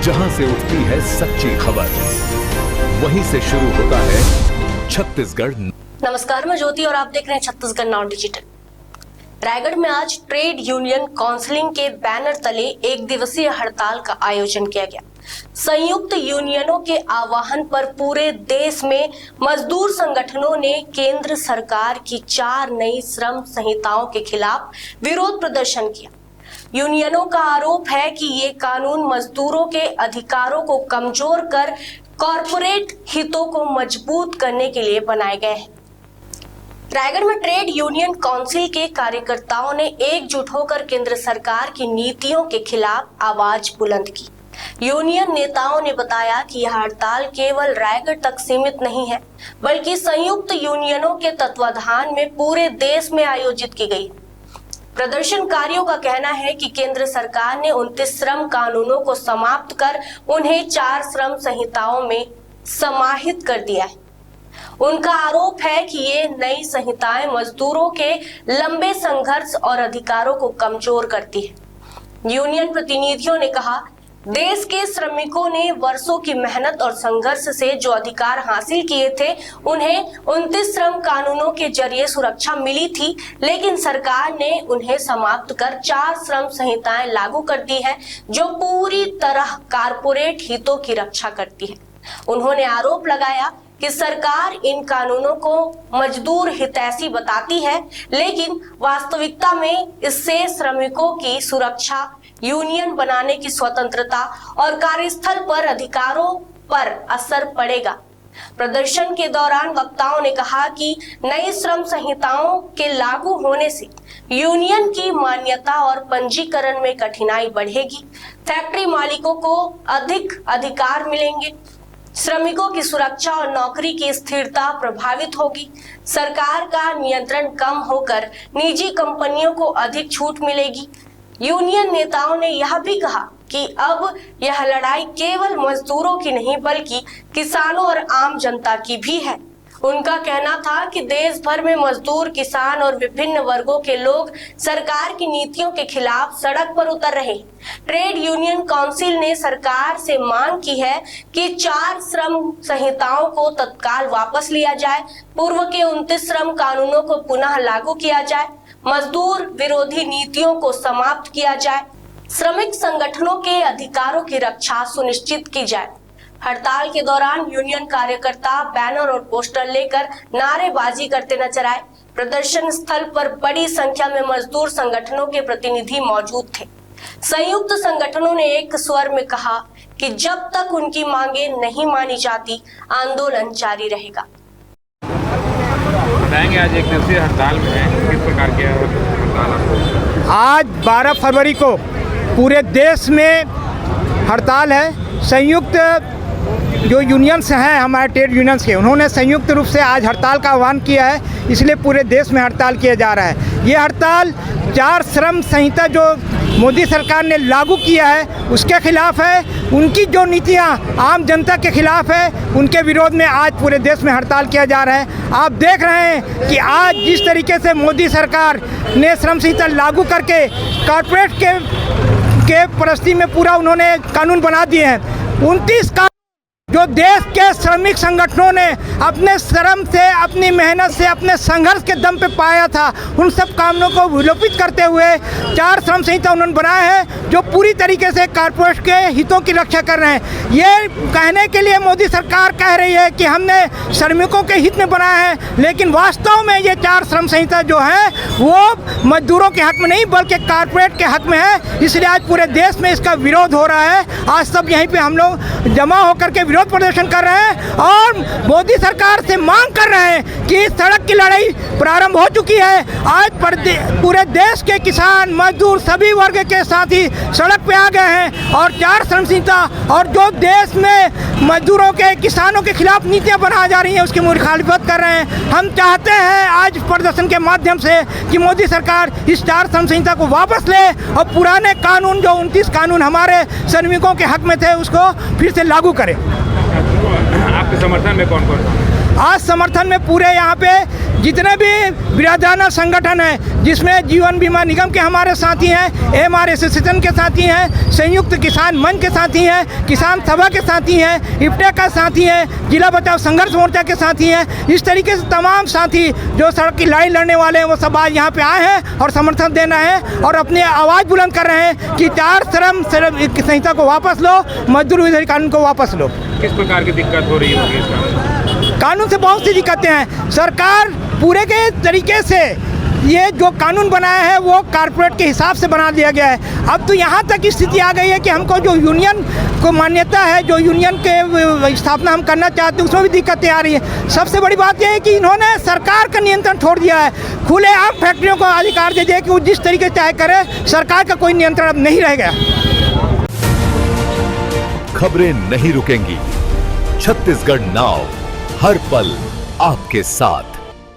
जहां से उठती है सच्ची खबर, वहीं से शुरू होता है छत्तीसगढ़। नमस्कार, मैं ज्योति और आप देख रहे हैं छत्तीसगढ़ नाउ डिजिटल। रायगढ़ में आज ट्रेड यूनियन काउंसिलिंग के बैनर तले एक दिवसीय हड़ताल का आयोजन किया गया। संयुक्त यूनियनों के आह्वान पर पूरे देश में मजदूर संगठनों ने केंद्र सरकार की 4 नई श्रम संहिताओं के खिलाफ विरोध प्रदर्शन किया। यूनियनों का आरोप है कि ये कानून मजदूरों के अधिकारों को कमजोर कर कॉरपोरेट हितों को मजबूत करने के लिए बनाए गए हैं। रायगढ़ में ट्रेड यूनियन काउंसिल के कार्यकर्ताओं ने एकजुट होकर केंद्र सरकार की नीतियों के खिलाफ आवाज बुलंद की। यूनियन नेताओं ने बताया कि यह हड़ताल केवल रायगढ़ तक सीमित नहीं है, बल्कि संयुक्त यूनियनों के तत्वाधान में पूरे देश में आयोजित की गई। प्रदर्शनकारियों का कहना है कि केंद्र सरकार ने 29 श्रम कानूनों को समाप्त कर उन्हें 4 श्रम संहिताओं में समाहित कर दिया है। उनका आरोप है कि ये नई संहिताएं मजदूरों के लंबे संघर्ष और अधिकारों को कमजोर करती है। यूनियन प्रतिनिधियों ने कहा, देश के श्रमिकों ने वर्षों की मेहनत और संघर्ष से जो अधिकार हासिल किए थे, उन्हें 29 श्रम कानूनों के जरिए सुरक्षा मिली थी, लेकिन सरकार ने उन्हें समाप्त कर 4 श्रम संहिताएं लागू कर दी है, जो पूरी तरह कारपोरेट हितों की रक्षा करती है। उन्होंने आरोप लगाया कि सरकार इन कानूनों को मजदूर हितैषी बताती है, लेकिन वास्तविकता में इससे श्रमिकों की सुरक्षा, यूनियन बनाने की स्वतंत्रता और कार्यस्थल पर अधिकारों पर असर पड़ेगा। प्रदर्शन के दौरान वक्ताओं ने कहा कि नई श्रम संहिताओं के लागू होने से यूनियन की मान्यता और पंजीकरण में कठिनाई बढ़ेगी, फैक्ट्री मालिकों को अधिक अधिकार मिलेंगे, श्रमिकों की सुरक्षा और नौकरी की स्थिरता प्रभावित होगी, सरकार का नियंत्रण कम होकर निजी कंपनियों को अधिक छूट मिलेगी। यूनियन नेताओं ने यह भी कहा कि अब यह लड़ाई केवल मजदूरों की नहीं, बल्कि किसानों और आम जनता की भी है। उनका कहना था कि देश भर में मजदूर, किसान और विभिन्न वर्गों के लोग सरकार की नीतियों के खिलाफ सड़क पर उतर रहे हैं। ट्रेड यूनियन काउंसिल ने सरकार से मांग की है कि 4 श्रम संहिताओं को तत्काल वापस लिया जाए, पूर्व के 29 श्रम कानूनों को पुनः लागू किया जाए, मजदूर विरोधी नीतियों को समाप्त किया जाए, श्रमिक संगठनों के अधिकारों की रक्षा सुनिश्चित की जाए। हड़ताल के दौरान यूनियन कार्यकर्ता बैनर और पोस्टर लेकर नारेबाजी करते नजर आए। प्रदर्शन स्थल पर बड़ी संख्या में मजदूर संगठनों के प्रतिनिधि मौजूद थे। संयुक्त संगठनों ने एक स्वर में कहा कि जब तक उनकी मांगे नहीं मानी जाती, आंदोलन जारी रहेगा। बताएंगे आज एक दिवसीय हड़ताल में है, किस प्रकार की हड़ताल आपको? आज 12 फरवरी को पूरे देश में हड़ताल है। संयुक्त जो यूनियंस हैं हमारे ट्रेड यूनियंस के, उन्होंने संयुक्त रूप से आज हड़ताल का आह्वान किया है, इसलिए पूरे देश में हड़ताल किया जा रहा है। ये हड़ताल 4 श्रम संहिता जो मोदी सरकार ने लागू किया है उसके खिलाफ है, उनकी जो नीतियां आम जनता के खिलाफ है, उनके विरोध में आज पूरे देश में हड़ताल किया जा रहा है। आप देख रहे हैं कि आज जिस तरीके से मोदी सरकार ने श्रम संहिता लागू करके कॉर्पोरेट के परिस्थिति में पूरा उन्होंने कानून बना दिए हैं। 29 का जो देश के श्रमिक संगठनों ने अपने श्रम से, अपनी मेहनत से, अपने संघर्ष के दम पे पाया था, उन सब कानूनों को विलोपित करते हुए 4 श्रम संहिता उन्होंने बनाए हैं, जो पूरी तरीके से कॉर्पोरेट के हितों की रक्षा कर रहे हैं। ये कहने के लिए मोदी सरकार कह रही है कि हमने श्रमिकों के हित में बनाया है, लेकिन वास्तव में ये 4 श्रम संहिता जो है वो मजदूरों के हक में नहीं, बल्कि कॉर्पोरेट के हक में है। इसलिए आज पूरे देश में इसका विरोध हो रहा है। आज सब यहीं पर हम लोग जमा होकर के विरोध प्रदर्शन कर रहे हैं और मोदी सरकार से मांग कर रहे हैं कि सड़क की लड़ाई प्रारंभ हो चुकी है। आज पूरे देश के किसान, मजदूर, सभी वर्ग के साथी सड़क पे आ गए हैं और 4 श्रम संहिता और जो देश में मजदूरों के, किसानों के खिलाफ नीतियां बनाई जा रही हैं उसकी मुखालिफत कर रहे हैं। हम चाहते हैं आज प्रदर्शन के माध्यम से कि मोदी सरकार इस 4 श्रम संहिता को वापस ले और पुराने कानून, जो 29 कानून हमारे श्रमिकों के हक में थे, उसको फिर से लागू करे। आपके समर्थन में कौन कौन? आज समर्थन में पूरे यहाँ पे जितने भी बिरादराना संगठन हैं, जिसमें जीवन बीमा निगम के हमारे साथी हैं, एमआर एसोसिएशन के साथी हैं, संयुक्त किसान मंच के साथी हैं, किसान सभा के साथी हैं, इफ्टे का साथी हैं, जिला बचाव संघर्ष मोर्चा के साथी हैं। इस तरीके से तमाम साथी जो सड़क की लड़ाई लड़ने वाले हैं वो सब आज यहाँ पे आए हैं और समर्थन देना है और अपनी आवाज़ बुलंद कर रहे हैं कि 4 श्रम संहिता को वापस लो, मजदूर विरोधी कानून को वापस लो। किस प्रकार की दिक्कत हो रही होगी इस कानून से बहुत सी दिक्कतें हैं। सरकार पूरे के तरीके से ये जो कानून बनाया है वो कारपोरेट के हिसाब से बना दिया गया है। अब तो यहाँ तक स्थिति आ गई है कि हमको जो यूनियन को मान्यता है, जो यूनियन के स्थापना हम करना चाहते हैं, उसमें भी दिक्कतें आ रही हैं। सबसे बड़ी बात यह है कि इन्होंने सरकार का नियंत्रण छोड़ दिया है। खुलेआम फैक्ट्रियों को अधिकार दे दिया कि वो जिस तरीके से चाहे करे, सरकार का कोई नियंत्रण अब नहीं रह गया। खबरें नहीं रुकेंगी। छत्तीसगढ़ नाउ हर पल आपके साथ।